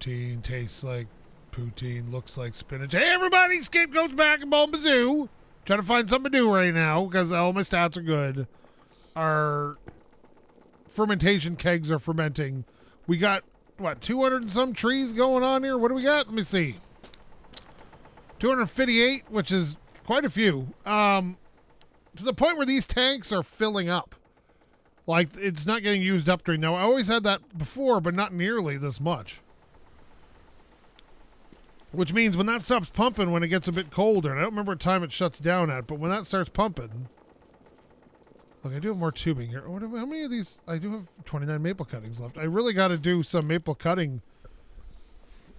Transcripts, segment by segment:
poutine, tastes like poutine, looks like spinach. Hey everybody, SkapeGote's back in Mon Bazou. Trying to find something to do right now because all my stats are good. Our fermentation kegs are fermenting. We got, what, 200 and some trees going on here? What do we got? Let me see. 258, which is quite a few. To the point where these tanks are filling up. Like, it's not getting used up during now. I always had that before, but not nearly this much. Which means when that stops pumping, when it gets a bit colder, and I don't remember what time it shuts down at, but when that starts pumping... Look, I do have more tubing here. How many of these? I do have 29 maple cuttings left. I really got to do some maple cutting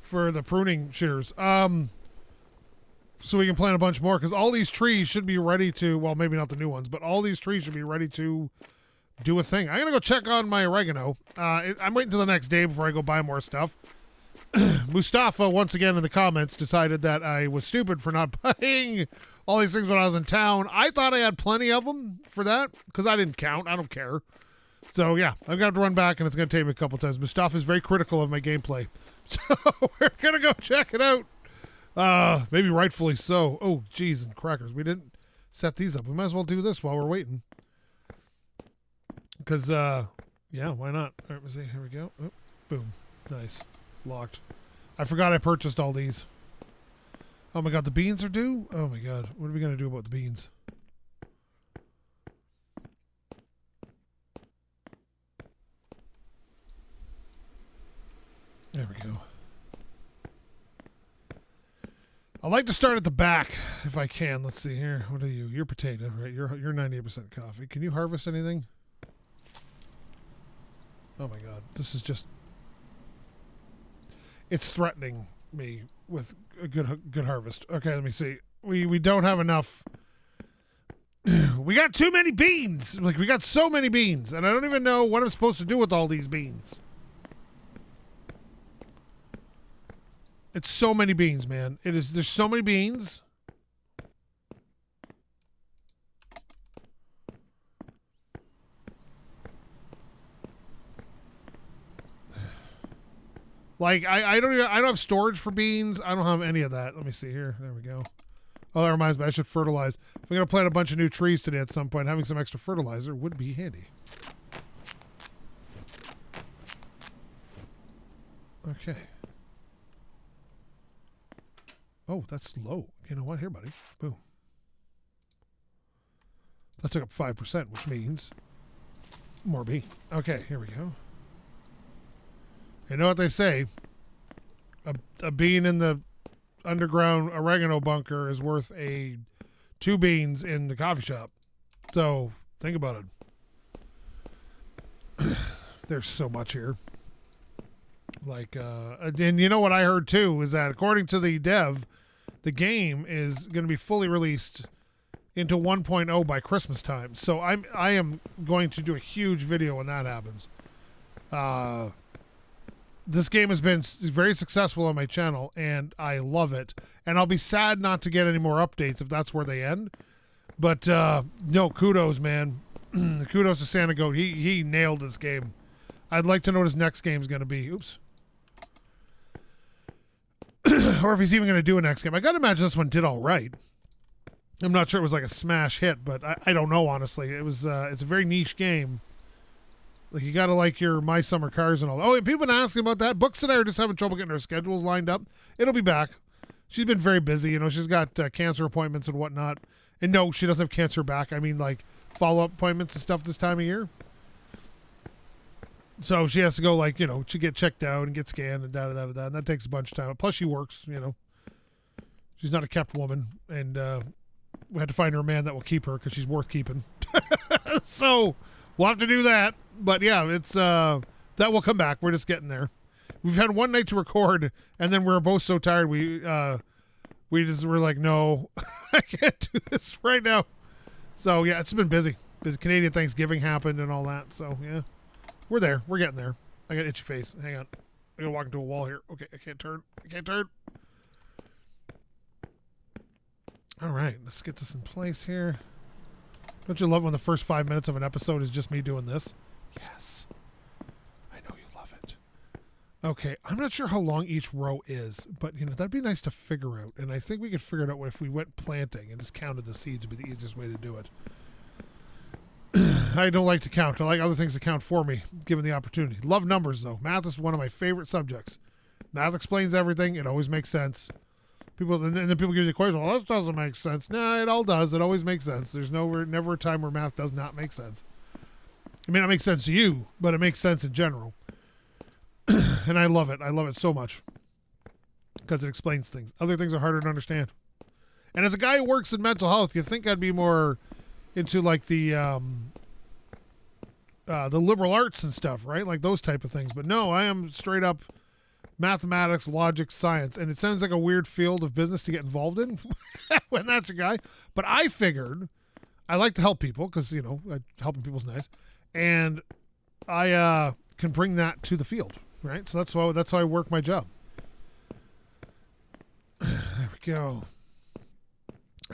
for the pruning shears. So we can plant a bunch more, because all these trees should be ready to, well, maybe not the new ones, but all these trees should be ready to do a thing. I'm going to go check on my oregano. I'm waiting until the next day before I go buy more stuff. Mustafa, once again in the comments, decided that I was stupid for not buying all these things when I was in town. I thought I had plenty of them for that, because I didn't count. I don't care. So, yeah, I'm going to have to run back, and it's going to take me a couple times. Mustafa is very critical of my gameplay. So, we're going to go check it out. Maybe rightfully so. Oh, geez, and crackers. We didn't set these up. We might as well do this while we're waiting. Because, yeah, why not? All right, let's see. Here we go. Oh, boom. Nice. Locked. I forgot I purchased all these. Oh my god, the beans are due? Oh my god. What are we going to do about the beans? There we go. I like to start at the back if I can. Let's see here. What are you? You're potato, right? You're 98% coffee. Can you harvest anything? Oh my god. This is just... It's threatening me with a good harvest. Okay, let me see. We don't have enough. We got too many beans. Like, we got so many beans, and I don't even know what I'm supposed to do with all these beans. It's so many beans, man. There's so many beans. Like, I don't have storage for beans. I don't have any of that. Let me see here. There we go. Oh, that reminds me. I should fertilize. If I'm going to plant a bunch of new trees today at some point, having some extra fertilizer would be handy. Okay. Oh, that's low. You know what? Here, buddy. Boom. That took up 5%, which means more bean. Okay, here we go. You know what they say? A bean in the underground oregano bunker is worth 2 beans in the coffee shop. So, think about it. There's so much here. Like, and you know what I heard too is that according to the dev, the game is going to be fully released into 1.0 by Christmas time. So I am going to do a huge video when that happens. This game has been very successful on my channel, and I love it. And I'll be sad not to get any more updates if that's where they end. But, no, kudos, man. Kudos to SkapeGote. He nailed this game. I'd like to know what his next game is going to be. Oops. Or if he's even going to do a next game. I got to imagine this one did all right. I'm not sure it was like a smash hit, but I don't know, honestly. It's a very niche game. Like, you got to like your My Summer Cars and all. Oh, and people have been asking about that. Books and I are just having trouble getting her schedules lined up. It'll be back. She's been very busy. You know, she's got cancer appointments and whatnot. And no, she doesn't have cancer back. I mean, like, follow-up appointments and stuff this time of year. So she has to go, like, you know, to get checked out and get scanned and da-da-da-da-da. And that takes a bunch of time. Plus, she works, you know. She's not a kept woman. And we had to find her a man that will keep her because she's worth keeping. So we'll have to do that. But yeah, it's that will come back. We're just getting there. We've had one night to record, and then we were both so tired we just were like, no, I can't do this right now. So yeah, it's been busy. Canadian Thanksgiving happened and all that. So yeah, we're there. We're getting there. I got an itchy face. Hang on. I gotta walk into a wall here. Okay, I can't turn. All right, let's get this in place here. Don't you love when the first 5 minutes of an episode is just me doing this? Yes. I know you love it. Okay, I'm not sure how long each row is, but you know that'd be nice to figure out. And I think we could figure it out if we went planting and just counted the seeds would be the easiest way to do it. I don't like to count. I like other things to count for me, given the opportunity. Love numbers, though. Math is one of my favorite subjects. Math explains everything. It always makes sense. And then people give you the question, well, this doesn't make sense. Nah, it all does. It always makes sense. There's never a time where math does not make sense. It may not make sense to you, but it makes sense in general. And I love it. I love it so much because it explains things. Other things are harder to understand. And as a guy who works in mental health, you'd think I'd be more into like the liberal arts and stuff, right? Like those type of things. But no, I am straight up mathematics, logic, science. And it sounds like a weird field of business to get involved in when that's your guy. But I figured I like to help people because, you know, helping people's nice. And I can bring that to the field. Right, so that's how I work my job. There we go.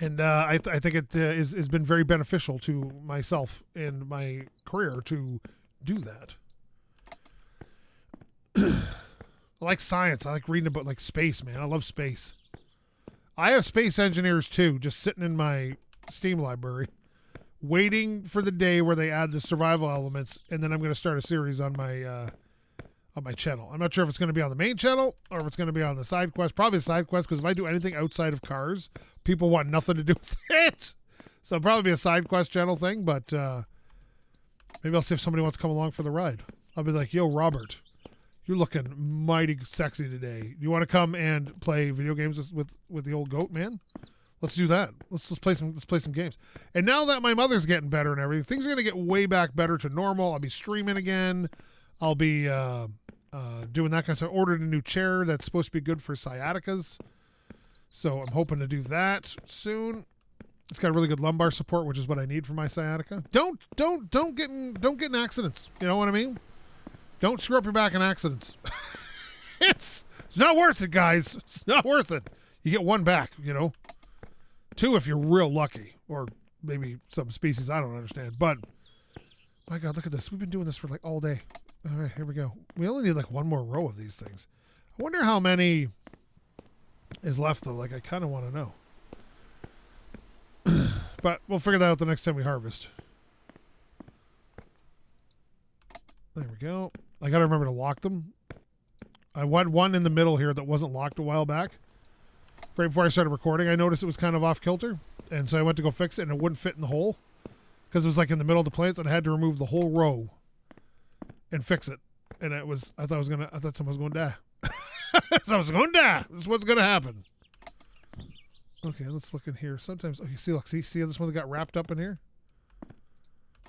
And I think it has been very beneficial to myself and my career to do that. I like science. I like reading about like space, man. I love space. I have space engineers too, just sitting in my Steam library, waiting for the day where they add the survival elements, and then I'm going to start a series on my channel. I'm not sure if it's going to be on the main channel or if it's going to be on the side quest. Probably the side quest, because if I do anything outside of cars, people want nothing to do with it. So it'll probably be a side quest channel thing, but maybe I'll see if somebody wants to come along for the ride. I'll be like, yo, Robert, you're looking mighty sexy today. You want to come and play video games with the old goat, man? Let's do that. Let's play some games. And now that my mother's getting better and everything, things are going to get way back better to normal. I'll be streaming again. I'll be doing that kind of stuff. I ordered a new chair that's supposed to be good for sciaticas, so I'm hoping to do that soon. It's got really good lumbar support, which is what I need for my sciatica. Don't get in accidents. You know what I mean? Don't screw up your back in accidents. It's not worth it, guys. It's not worth it. You get one back, you know. 2 if you're real lucky, or maybe some species I don't understand. But my God, look at this. We've been doing this for like all day. All right, here we go. We only need like one more row of these things. I wonder how many is left though. Like I kind of want to know. But we'll figure that out the next time we harvest. There we go. I got to remember to lock them. I had one in the middle here that wasn't locked a while back. Right before I started recording, I noticed it was kind of off kilter. And so I went to go fix it and it wouldn't fit in the hole. Because it was like in the middle of the plants and I had to remove the whole row and fix it. And I thought someone was going to die. So I was going to die. This is what's going to happen. Okay, let's look in here. Sometimes, see how this one got wrapped up in here?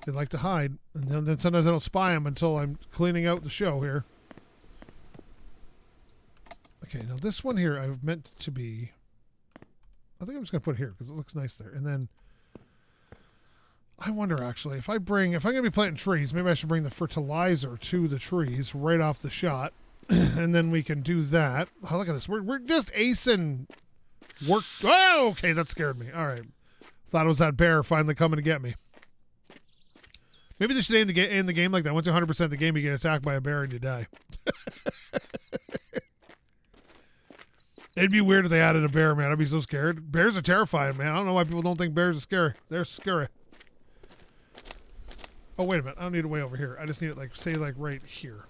They like to hide. And then sometimes I don't spy them until I'm cleaning out the show here. Okay, now this one here I've meant to be, I think I'm just going to put it here because it looks nice there. And then I wonder actually if I'm going to be planting trees, maybe I should bring the fertilizer to the trees right off the shot, and then we can do that. Oh, look at this. We're just acing work. Oh, okay, that scared me. All right, thought it was that bear finally coming to get me. Maybe they should end the game like that. Once 100% of the game, you get attacked by a bear and you die. It'd be weird if they added a bear, man. I'd be so scared. Bears are terrifying, man. I don't know why people don't think bears are scary. They're scary. Oh, wait a minute. I don't need it way over here. I just need it, like right here.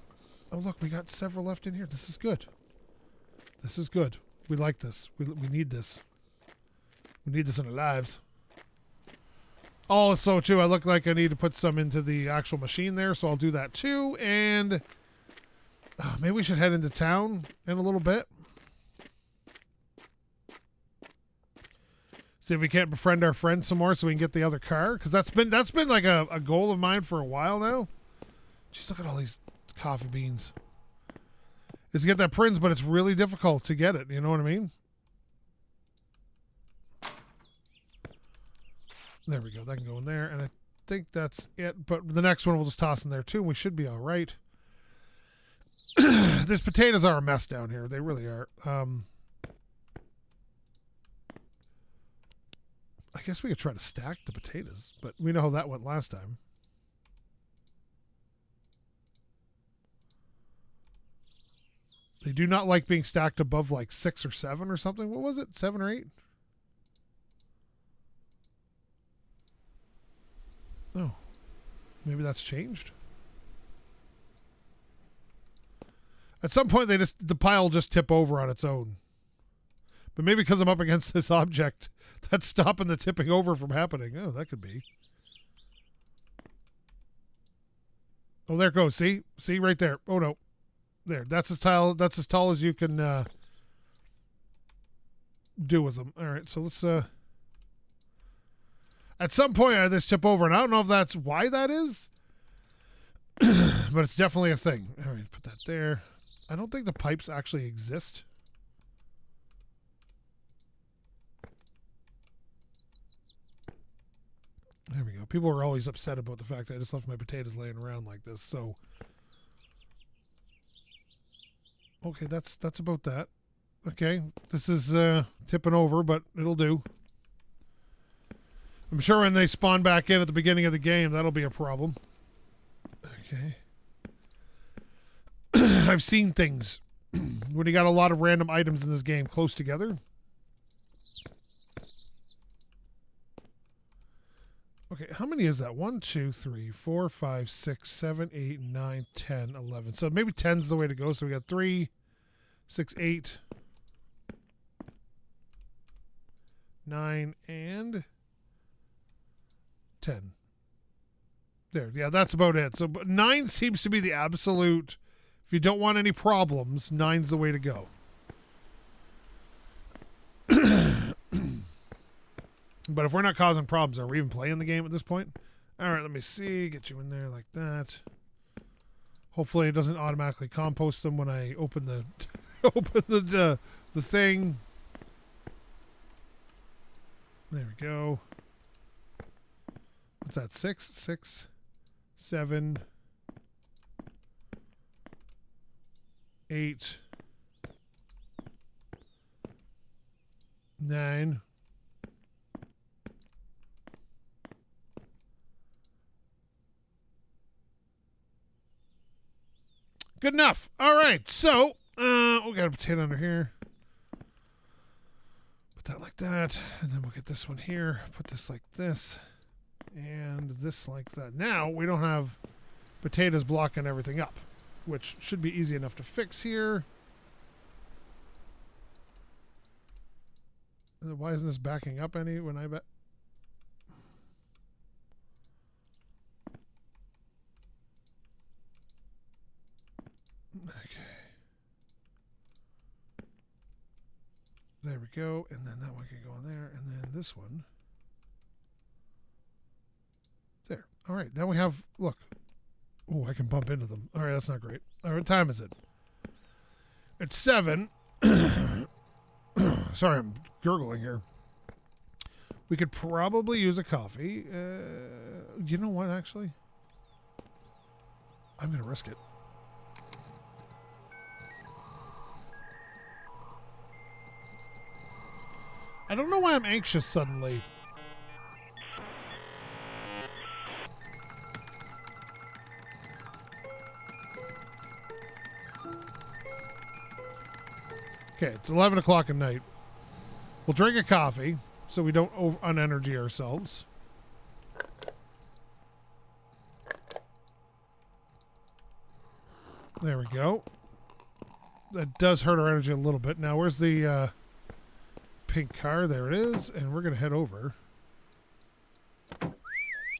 Oh, look. We got several left in here. This is good. This is good. We like this. We need this. We need this in our lives. Oh, so, too, I look like I need to put some into the actual machine there, so I'll do that, too. And maybe we should head into town in a little bit. See if we can't befriend our friends some more so we can get the other car. Because that's been like a goal of mine for a while now. Jeez, look at all these coffee beans. Is to get that Prince, but it's really difficult to get it. You know what I mean? There we go. That can go in there. And I think that's it. But the next one we'll just toss in there too. And we should be all right. These potatoes are a mess down here. They really are. I guess we could try to stack the potatoes, but we know how that went last time. They do not like being stacked above like 6 or 7 or something. What was it? 7 or 8? Oh, maybe that's changed. At some point, the pile will just tip over on its own. But maybe because I'm up against this object, that's stopping the tipping over from happening. Oh, that could be. Oh, there it goes. See? See right there. Oh, no. There. That's as tall as you can do with them. All right, so let's... At some point, this tip over, and I don't know if that's why that is, but it's definitely a thing. All right, put that there. I don't think the pipes actually exist. There we go. People are always upset about the fact that I just left my potatoes laying around like this, so... Okay, that's about that. Okay, this is tipping over, but it'll do. I'm sure when they spawn back in at the beginning of the game, that'll be a problem. Okay. I've seen things when you got a lot of random items in this game close together. Okay, how many is that? 1, 2, 3, 4, 5, 6, 7, 8, 9, 10, 11. So maybe 10's the way to go. So we got 3, 6, 8, 9, and 10. There, yeah, that's about it. So 9 seems to be the absolute... If you don't want any problems, 9's the way to go. But if we're not causing problems, are we even playing the game at this point? All right, let me see. Get you in there like that. Hopefully it doesn't automatically compost them when I open the the thing. There we go. What's that? 6, 6, 7, 8, 9. Good enough. All right, so we got a potato under here. Put that like that, and then we'll get this one here. Put this like this, and this like that. Now we don't have potatoes blocking everything up, which should be easy enough to fix here. Why isn't this backing up any when I bet? Okay. There we go. And then that one can go in there. And then this one. There. All right. Now we have, look. Oh, I can bump into them. All right. That's not great. All right. What time is it? It's 7. Sorry, I'm gurgling here. We could probably use a coffee. You know what, actually? I'm going to risk it. I don't know why I'm anxious suddenly. Okay, it's 11 o'clock at night. We'll drink a coffee so we don't unenergy ourselves. There we go. That does hurt our energy a little bit. Now, where's the pink car? There it is. And we're going to head over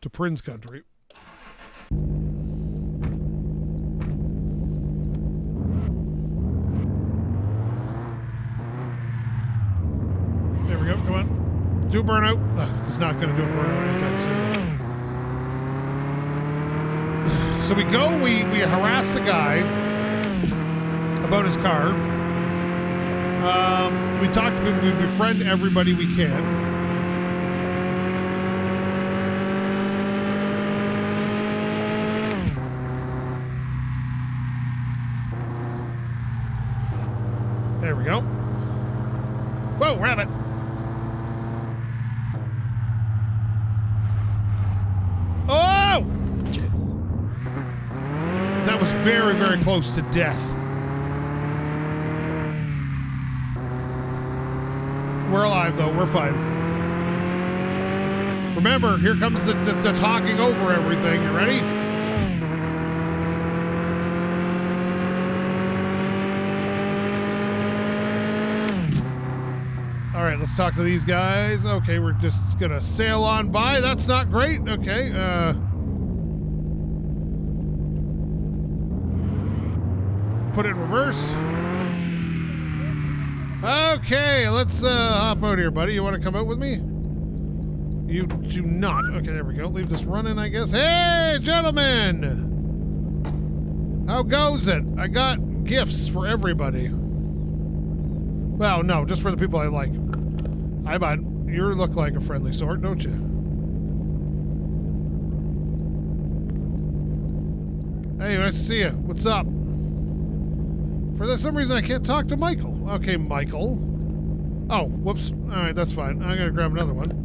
to Prince Country. There we go. Come on. Do a burnout. It's not going to do a burnout anytime soon. So we go. We harass the guy about his car. We talk to people. We befriend everybody we can. There we go. Whoa, rabbit. Oh! Jeez. That was very, very close to death. survive, though. We're fine. Remember, here comes the talking over everything. You ready? All right, let's talk to these guys. Okay, we're just gonna sail on by. That's not great. Okay, put it in reverse. Okay, let's hop out here, buddy. You want to come out with me? You do not. Okay, there we go. Leave this running, I guess. Hey, gentlemen! How goes it? I got gifts for everybody. Well, no, just for the people I like. Hi, bud. You look like a friendly sort, don't you? Hey, nice to see you. What's up? For some reason, I can't talk to Michael. Okay, Michael. Oh, whoops. All right, that's fine. I'm going to grab another one.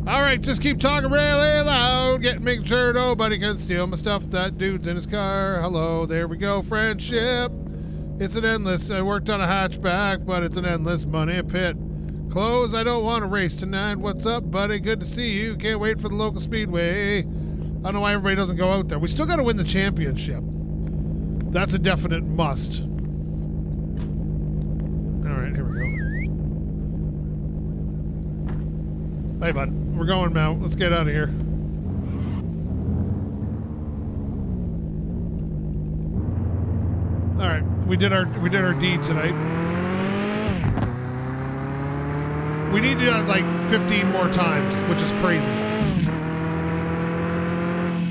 All right, just keep talking really loud. Making sure nobody can steal my stuff. That dude's in his car. Hello, there we go. Friendship. It's an endless. I worked on a hatchback, but it's an endless money pit. Clothes, I don't want to race tonight. What's up, buddy? Good to see you. Can't wait for the local speedway. I don't know why everybody doesn't go out there. We still got to win the championship. That's a definite must. All right, here we go. Hey, bud. We're going now. Let's get out of here. All right, we did our deed tonight. We need to do it like 15 more times, which is crazy.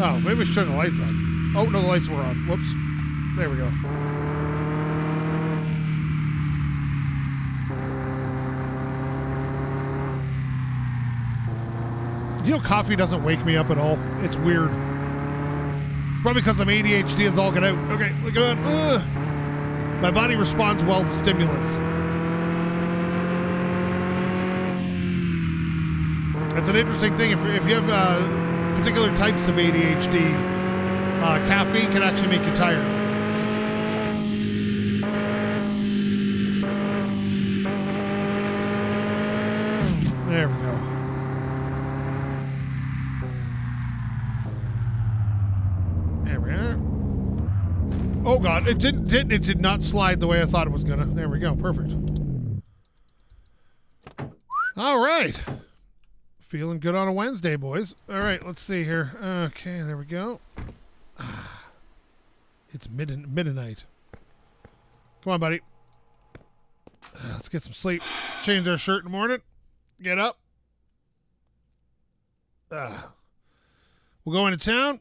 Oh, maybe we should turn the lights on. Oh no, the lights were on. Whoops. There we go. You know, coffee doesn't wake me up at all. It's weird. It's probably because I'm ADHD as all get out. Okay, look at that. My body responds well to stimulants. That's an interesting thing. If you have particular types of ADHD, caffeine can actually make you tired. There we go. There we are. Oh God, it did not slide the way I thought it was gonna. There we go, perfect. All right. Feeling good on a Wednesday, boys. All right, let's see here. Okay, there we go. It's midnight. Come on, buddy. Let's get some sleep. Change our shirt in the morning. Get up. We'll go into town.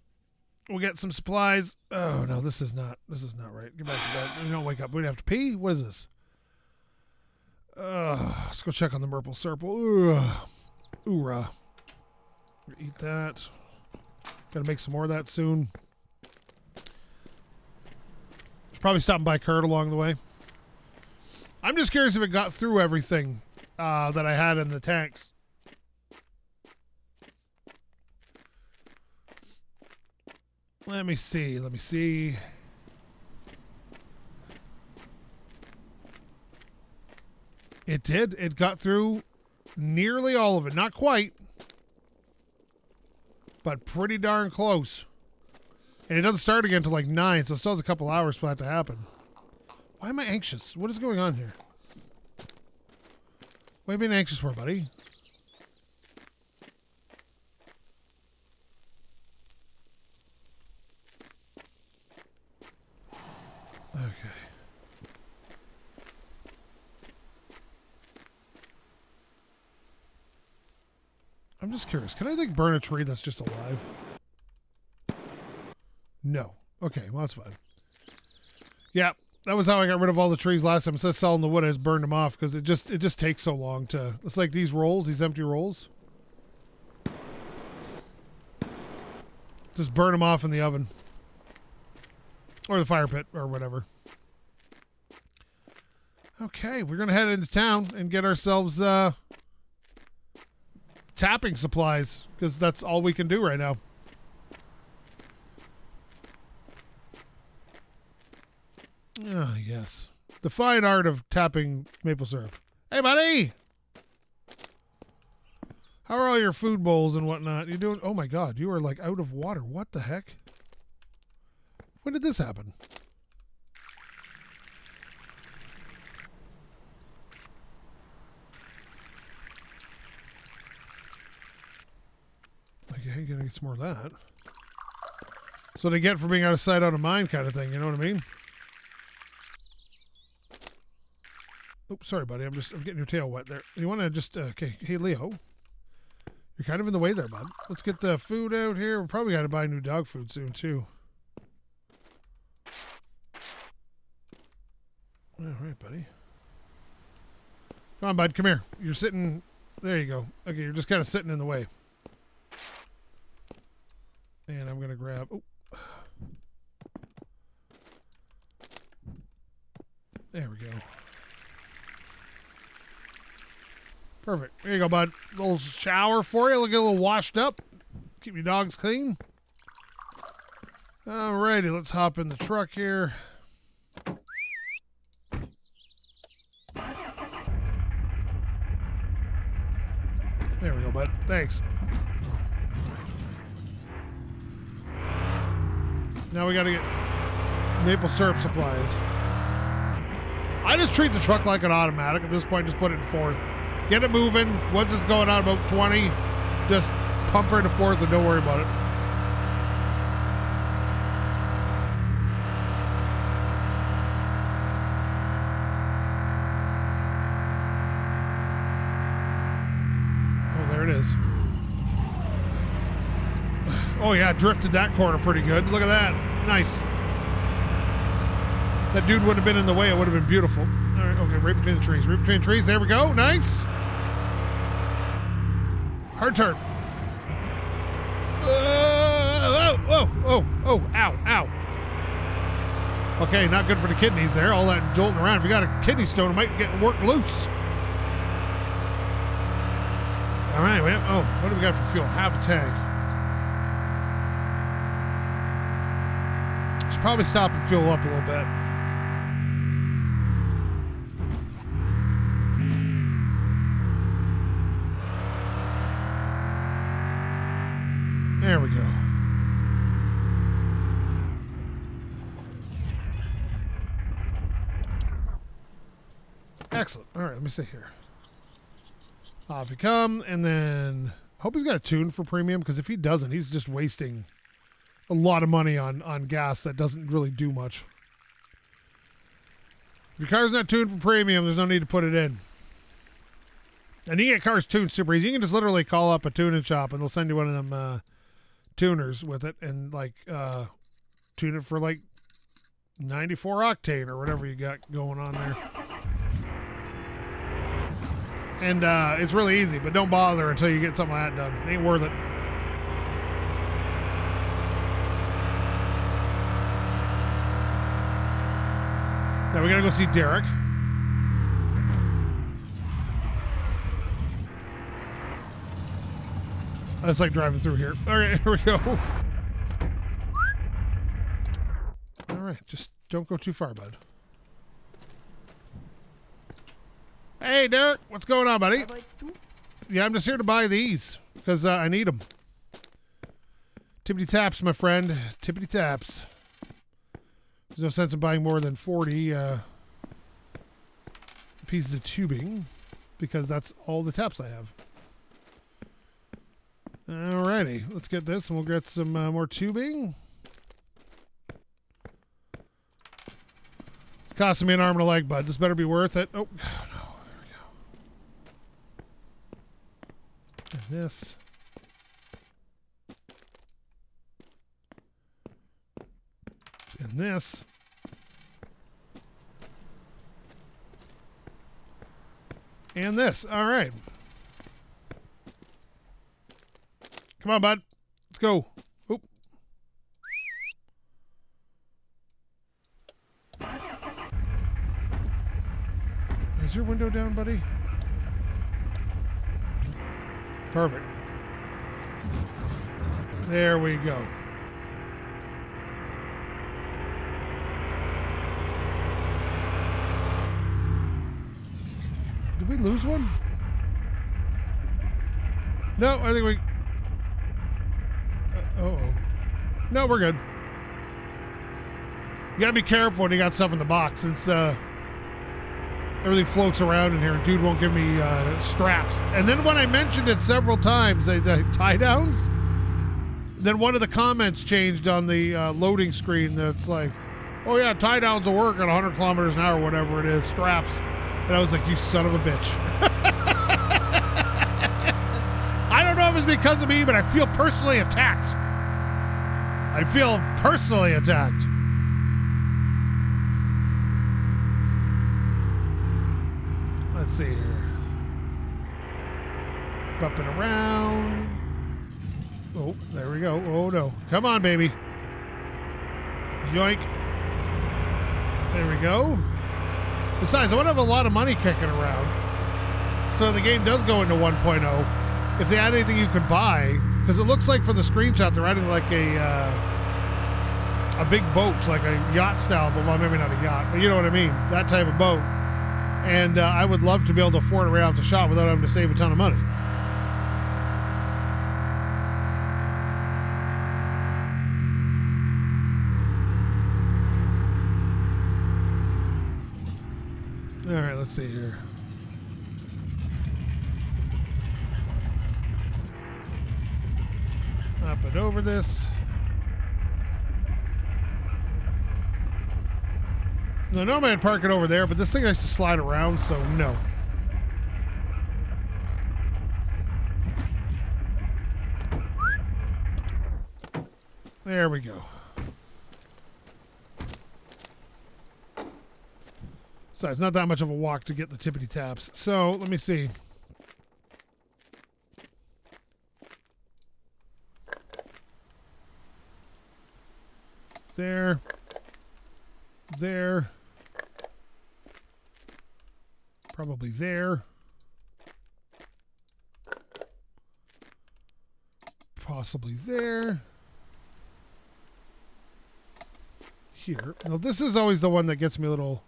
We'll get some supplies. Oh no, this is not right. Get back to bed. We don't wake up. We have to pee. What is this? Let's go check on the Merple Serple. Oorah. Eat that. Gotta make some more of that soon. Probably stopping by Kurt along the way. I'm just curious if it got through everything that I had in the tanks. Let me see. It did. It got through nearly all of it. Not quite, but pretty darn close. And it doesn't start again until like 9, so it still has a couple hours for that to happen. Why am I anxious? What is going on here? What are you being anxious for, buddy? Okay. I'm just curious. Can I like burn a tree that's just alive? No. Okay, well that's fine. Yeah, that was how I got rid of all the trees last time. Instead of selling the wood, I just burned them off because it just takes so long to. It's like these rolls, these empty rolls. Just burn them off in the oven. Or the fire pit, or whatever. Okay, we're going to head into town and get ourselves tapping supplies, because that's all we can do right now. Ah, yes. The fine art of tapping maple syrup. Hey, buddy! How are all your food bowls and whatnot? You doing? Oh my God, you are like out of water. What the heck? When did this happen? Okay, gonna get some more of that. So they get for being out of sight, out of mind kind of thing, you know what I mean? Oops, sorry, buddy. I'm getting your tail wet there. You want to just, okay. Hey, Leo. You're kind of in the way there, bud. Let's get the food out here. We probably got to buy new dog food soon, too. All right, buddy. Come on, bud. Come here. You're sitting. There you go. Okay, you're just kind of sitting in the way. And I'm going to grab. Oh. There we go. Perfect. There you go, bud. A little shower for you. Look, get a little washed up. Keep your dogs clean. Alrighty, let's hop in the truck here. There we go, bud. Thanks. Now we got to get maple syrup supplies. I just treat the truck like an automatic at this point. Just put it in fourth. Get it moving. Once it's going out about 20, just pump her into fourth and don't worry about it. Oh, there it is. Oh, yeah, drifted that corner pretty good. Look at that. Nice. That dude wouldn't have been in the way. It would have been beautiful. All right, okay, right between the trees. Right between the trees. There we go. Nice. Hard turn. Oh, ow, ow. Okay, not good for the kidneys there. All that jolting around. If you got a kidney stone, it might get worked loose. All right, well, what do we got for fuel? Half a tank. Should probably stop and fuel up a little bit. There we go. Excellent. All right, let me see here. Off you come, and then I hope he's got a tune for premium, because if he doesn't, he's just wasting a lot of money on gas that doesn't really do much. If your car's not tuned for premium, there's no need to put it in. And you can get cars tuned super easy. You can just literally call up a tuning shop, and they'll send you one of them tuners with it, and like tune it for like 94 octane or whatever you got going on there. And it's really easy, but don't bother until you get something like that done. It ain't worth it. Now we gotta go see Derek. That's like driving through here. All right, here we go. All right, just don't go too far, bud. Hey, Derek, what's going on, buddy? Yeah, I'm just here to buy these because I need them. Tippity taps, my friend. Tippity taps. There's no sense in buying more than 40 pieces of tubing because that's all the taps I have. Alrighty, let's get this and we'll get some more tubing. It's costing me an arm and a leg, bud. This better be worth it. Oh, no. There we go. And this. And this. And this. All right. Come on, bud. Let's go. Oop. Is your window down, buddy? Perfect. There we go. Did we lose one? No, I think we... uh-oh. No, we're good. You gotta be careful when you got stuff in the box, since everything floats around in here and dude won't give me straps. And then when I mentioned it several times, the tie downs, then one of the comments changed on the loading screen that's like, oh yeah, tie downs will work at 100 kilometers an hour, whatever it is, straps. And I was like, you son of a bitch. I don't know if it's because of me, but I feel personally attacked. I feel personally attacked. Let's see here. Bumping around. Oh, there we go. Oh no. Come on, baby. Yoink. There we go. Besides, I want to have a lot of money kicking around. So the game does go into 1.0. If they add anything you can buy, because it looks like from the screenshot they're adding like a big boat, like a yacht style, but well, maybe not a yacht, but you know what I mean, that type of boat. And I would love to be able to afford it right off the shot without having to save a ton of money. All right, let's see here. Up and over this. No, normally I'd park it over there, but this thing has to slide around, so no. There we go. So it's not that much of a walk to get the tippity taps. So let me see. There. There. Probably there. Possibly there. Here. Now this is always the one that gets me a little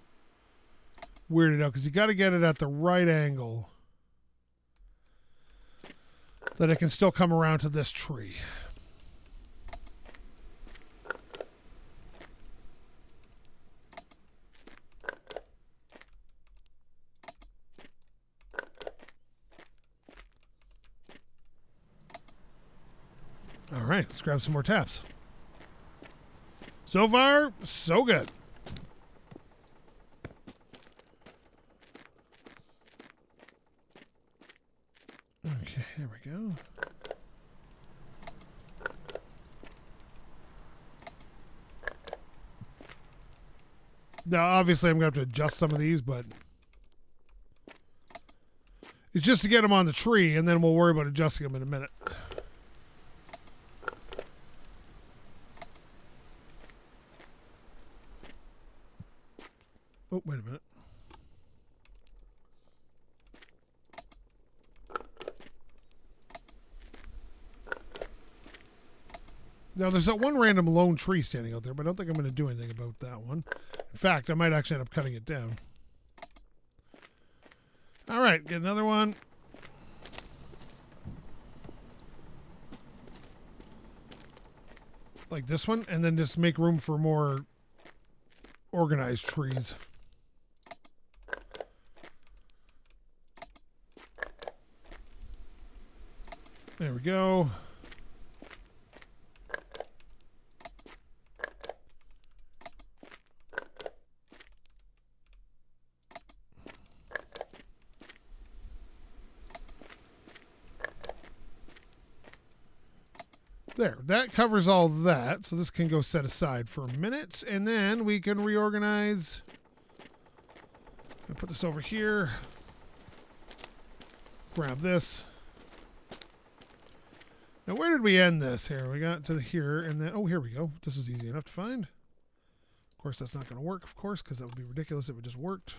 weirded out because you got to get it at the right angle that it can still come around to this tree. All right, let's grab some more taps. So far, so good. Okay, here we go. Now, obviously, I'm going to have to adjust some of these, but it's just to get them on the tree, and then we'll worry about adjusting them in a minute. Oh, wait a minute. Now, there's that one random lone tree standing out there, but I don't think I'm going to do anything about that one. In fact, I might actually end up cutting it down. All right, get another one. Like this one, and then just make room for more organized trees. There we go. There, that covers all that. So this can go set aside for a minute, and then we can reorganize. I'll put this over here. Grab this. Now, where did we end this here? We got to here, and then, oh, here we go. This was easy enough to find. Of course, that's not going to work, of course, because that would be ridiculous if it just worked.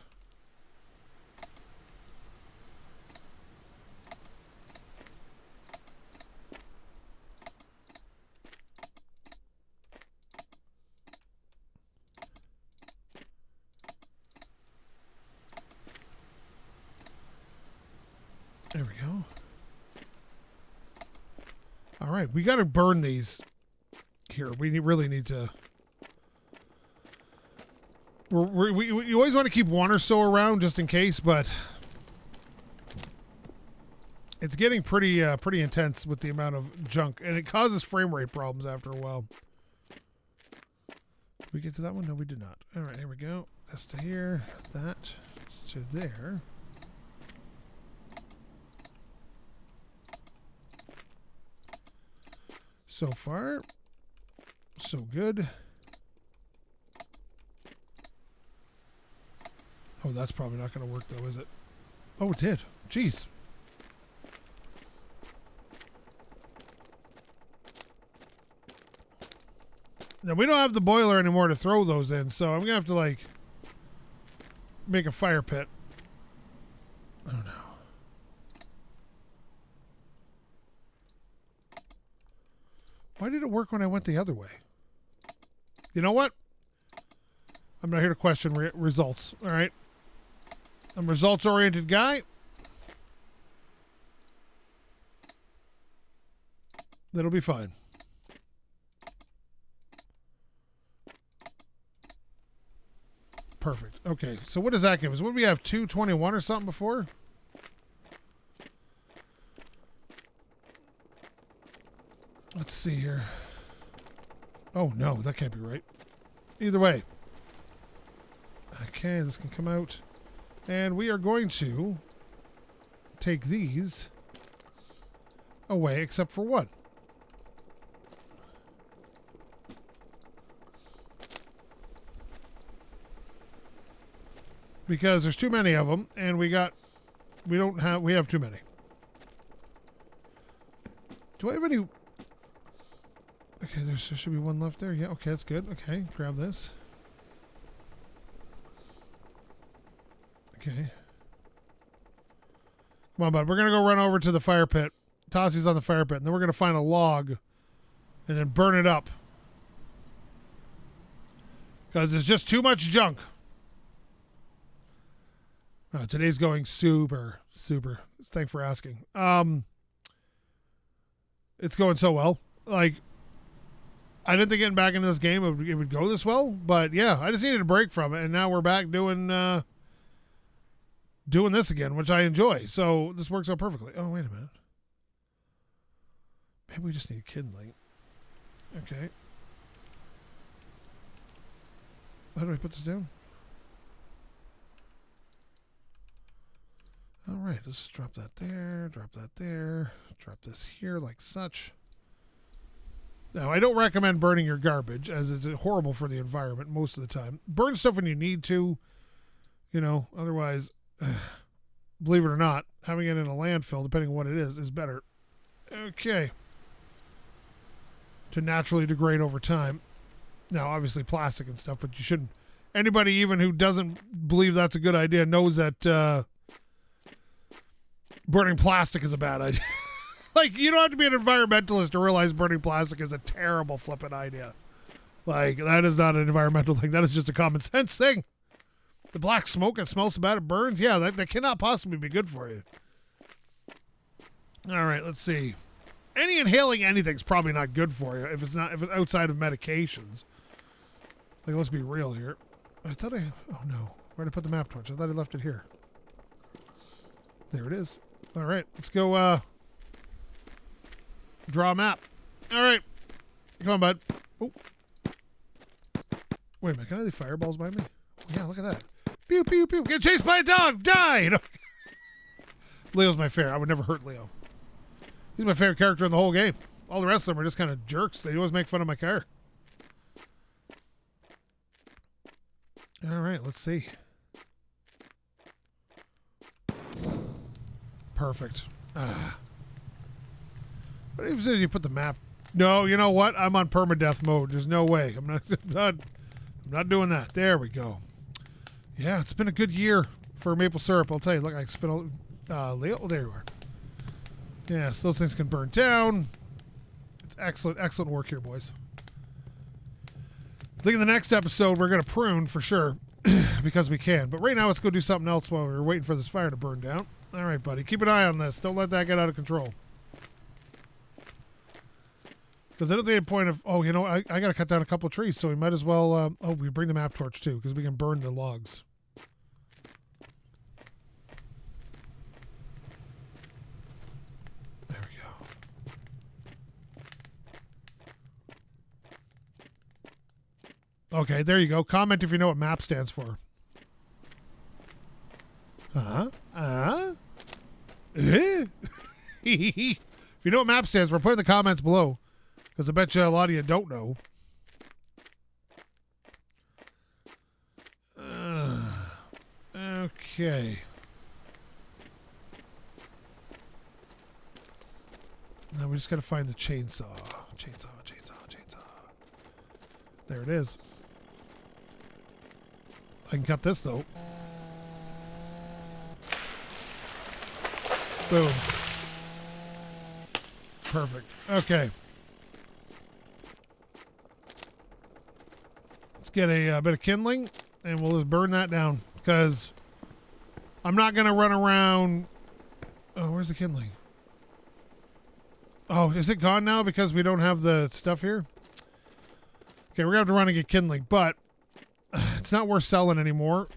There we go. All right, we got to burn these here. We really need to. We always want to keep one or so around just in case, but it's getting pretty intense with the amount of junk, and it causes frame rate problems after a while. Did we get to that one? No, we did not. All right, here we go. That's to here. That to there. So far, so good. Oh, that's probably not going to work, though, is it? Oh, it did. Jeez. Now, we don't have the boiler anymore to throw those in, so I'm going to have to, like, make a fire pit. Oh, no. Why did it work when I went the other way? You know what? I'm not here to question results, all right? I'm a results-oriented guy. That'll be fine. Perfect. Okay, so what does that give us? What did we have, 221 or something before? Let's see here. Oh, no, that can't be right. Either way. Okay, this can come out. And we are going to take these away, except for one. Because there's too many of them, and we have too many. Do I have any? Okay, there should be one left there. Yeah, okay, that's good. Okay, grab this. Okay. Come on, bud. We're going to go run over to the fire pit. Tossie's on the fire pit, and then we're going to find a log and then burn it up. Because there's just too much junk. Today's going super. Thanks for asking. It's going so well. Like, I didn't think getting back into this game it would go this well, but yeah, I just needed a break from it, and now we're back doing this again, which I enjoy. So this works out perfectly. Oh, wait a minute. Maybe we just need kindling. Okay. How do I put this down? All right, let's just drop that there, drop this here like such. Now, I don't recommend burning your garbage, as it's horrible for the environment most of the time. Burn stuff when you need to, otherwise, believe it or not, having it in a landfill, depending on what it is better. Okay. To naturally degrade over time. Now, obviously plastic and stuff, but you shouldn't. Anybody even who doesn't believe that's a good idea knows that burning plastic is a bad idea. Like, you don't have to be an environmentalist to realize burning plastic is a terrible flipping idea. Like, that is not an environmental thing. That is just a common sense thing. The black smoke, it smells so bad it burns. Yeah, that cannot possibly be good for you. All right, let's see. Any inhaling anything's probably not good for you if it's outside of medications. Like, let's be real here. Oh no. Where'd I put the map torch? I thought I left it here. There it is. All right, let's go draw a map. All right. Come on, bud. Oh. Wait a minute. Can I have the fireballs by me? Oh, yeah, look at that. Pew, pew, pew. Get chased by a dog. Die. Leo's my favorite. I would never hurt Leo. He's my favorite character in the whole game. All the rest of them are just kind of jerks. They always make fun of my car. All right, let's see. Perfect. What if you put the map? No, you know what? I'm on permadeath mode. There's no way. I'm not doing that. There we go. Yeah, it's been a good year for maple syrup. I'll tell you. Look, I spit all. Leo, oh, there you are. Yes, those things can burn down. It's excellent work here, boys. I think in the next episode we're gonna prune for sure because we can. But right now, let's go do something else while we're waiting for this fire to burn down. All right, buddy. Keep an eye on this. Don't let that get out of control. Because I don't see any point of, oh, you know, I got to cut down a couple of trees, so we might as well, oh, we bring the map torch too, because we can burn the logs. There we go. Okay, there you go. Comment if you know what map stands for. If you know what map stands for, put it in the comments below. Because I bet you a lot of you don't know. Okay. Now we just got to find the chainsaw. Chainsaw. There it is. I can cut this though. Boom. Perfect. Okay. Let's get a bit of kindling and we'll just burn that down because I'm not going to run around. Oh, where's the kindling? Oh, is it gone now because we don't have the stuff here? Okay, we're going to have to run and get kindling, but it's not worth selling anymore.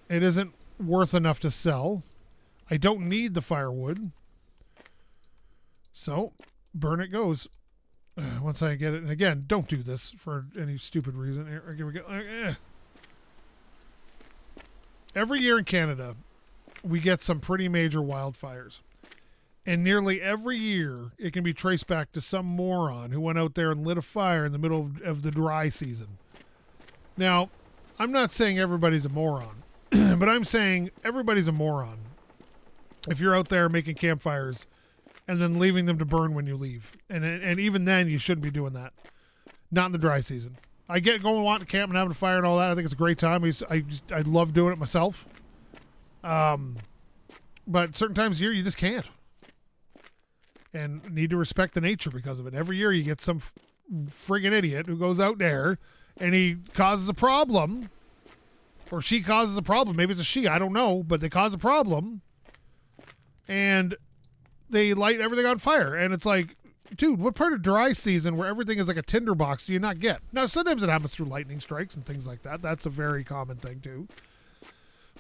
It isn't worth enough to sell. I don't need the firewood. So, burn it goes. Once I get it. And again, don't do this for any stupid reason. Here we go. Every year in Canada, we get some pretty major wildfires. And nearly every year, it can be traced back to some moron who went out there and lit a fire in the middle of the dry season. Now, I'm not saying everybody's a moron, but I'm saying everybody's a moron if you're out there making campfires and then leaving them to burn when you leave. And even then, you shouldn't be doing that. Not in the dry season. I get going, wanting to camp and having a fire and all that. I think it's a great time. I love doing it myself. But certain times of year, you just can't. And need to respect the nature because of it. Every year, you get some friggin' idiot who goes out there and he causes a problem. Or she causes a problem. Maybe it's a she. I don't know. But they cause a problem. And they light everything on fire. And it's like, dude, what part of dry season where everything is like a tinderbox do you not get? Now, sometimes it happens through lightning strikes and things like that. That's a very common thing, too.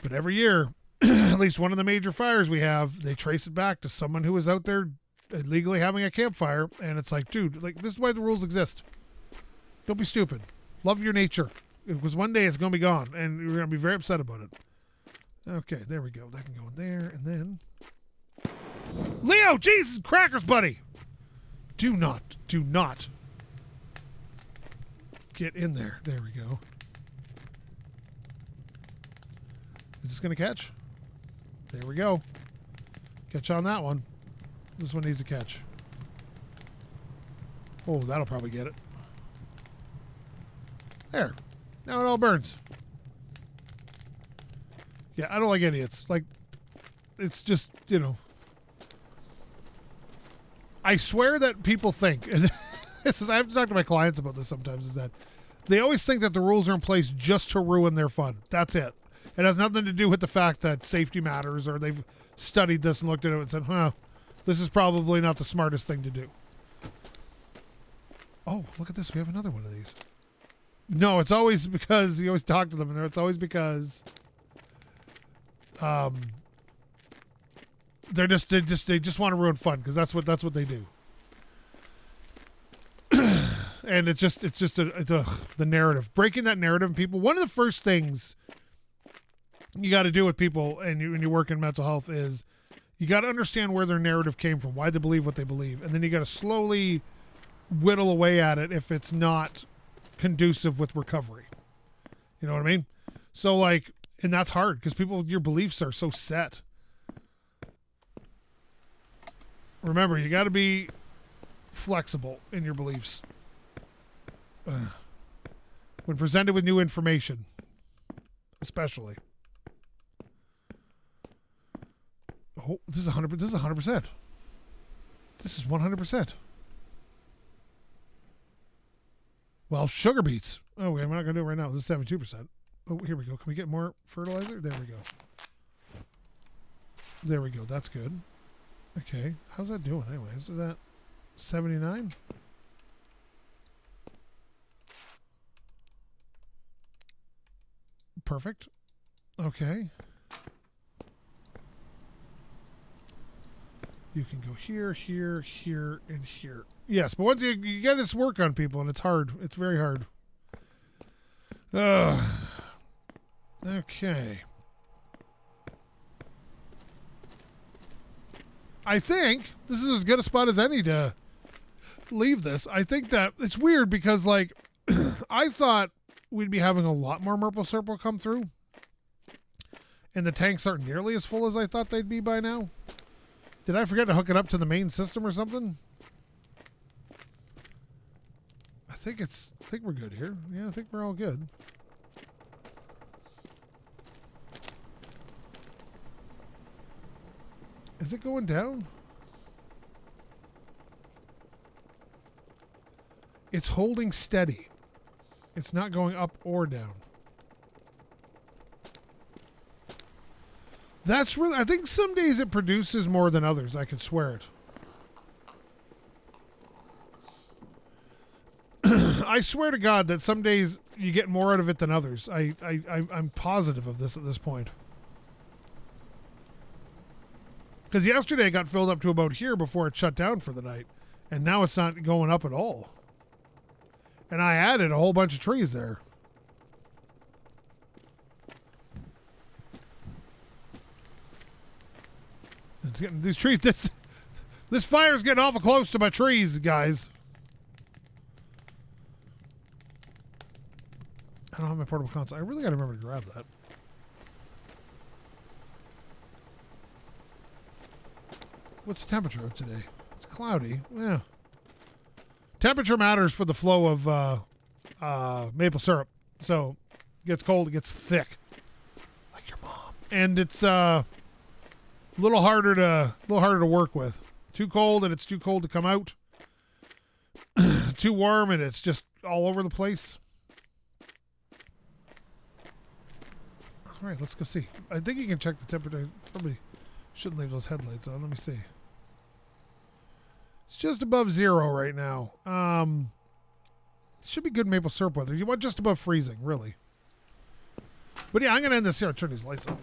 But every year, at least one of the major fires we have, they trace it back to someone who was out there illegally having a campfire. And it's like, dude, like this is why the rules exist. Don't be stupid. Love your nature. Because one day it's going to be gone. And you're going to be very upset about it. Okay, there we go. That can go in there. And then... Leo, Jesus crackers, buddy. Do not get in there. There we go. Is this going to catch? There we go. Catch on that one. This one needs a catch. Oh, that'll probably get it. There. Now it all burns. Yeah, I don't like idiots. Like, it's just, you know. I swear that people think, and this is, I have to talk to my clients about this sometimes, is that they always think that the rules are in place just to ruin their fun. That's it. It has nothing to do with the fact that safety matters or they've studied this and looked at it and said, huh, this is probably not the smartest thing to do. Oh, look at this. We have another one of these. No, it's always because you always talk to them and it's always because they just want to ruin fun because that's what they do. And it's just the narrative, breaking that narrative in people. One of the first things you got to do with people and when you work in mental health is you got to understand where their narrative came from, why they believe what they believe, and then you got to slowly whittle away at it if it's not conducive with recovery. You know what I mean? So like, and that's hard because your beliefs are so set. Remember, you got to be flexible in your beliefs. When presented with new information, especially. Oh, this is 100%. This is 100%. This is 100%. Well, sugar beets. Oh, okay, we're not going to do it right now. This is 72%. Oh, here we go. Can we get more fertilizer? There we go. There we go. That's good. Okay. How's that doing anyway? Is that 79. Perfect. Okay. You can go here, here, here, and here. Yes, but once you get this work on people, and it's hard. It's very hard. Okay. I think this is as good a spot as any to leave this. I think that it's weird because, like, I thought we'd be having a lot more Maple Syrup come through. And the tanks aren't nearly as full as I thought they'd be by now. Did I forget to hook it up to the main system or something? I think we're good here. Yeah, I think we're all good. Is it going down? It's holding steady. It's not going up or down. That's really, I think some days it produces more than others. I could swear it. I swear to God that some days you get more out of it than others. I'm positive of this at this point. Because yesterday it got filled up to about here before it shut down for the night. And now it's not going up at all. And I added a whole bunch of trees there. It's getting these trees. This fire's getting awful close to my trees, guys. I don't have my portable console. I really got to remember to grab that. What's the temperature of today? It's cloudy. Yeah. Temperature matters for the flow of maple syrup. So it gets cold, it gets thick. Like your mom. And it's a little harder to work with. Too cold and it's too cold to come out. Too warm and it's just all over the place. All right, let's go see. I think you can check the temperature. Probably shouldn't leave those headlights on. Let me see. It's just above 0 right now. It should be good maple syrup weather. You want just above freezing, really. But yeah, I'm going to end this here. I'll turn these lights off.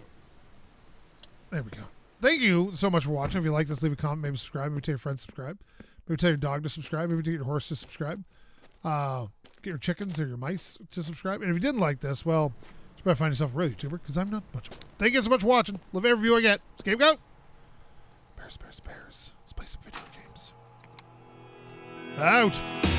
There we go. Thank you so much for watching. If you like this, leave a comment. Maybe subscribe. Maybe tell your friends to subscribe. Maybe tell your dog to subscribe. Maybe tell your horse to subscribe. Get your chickens or your mice to subscribe. And if you didn't like this, well, you probably find yourself a real YouTuber because I'm not much. Thank you so much for watching. Love every view I get. SkapeGote. Bears. Let's play some video games. Out.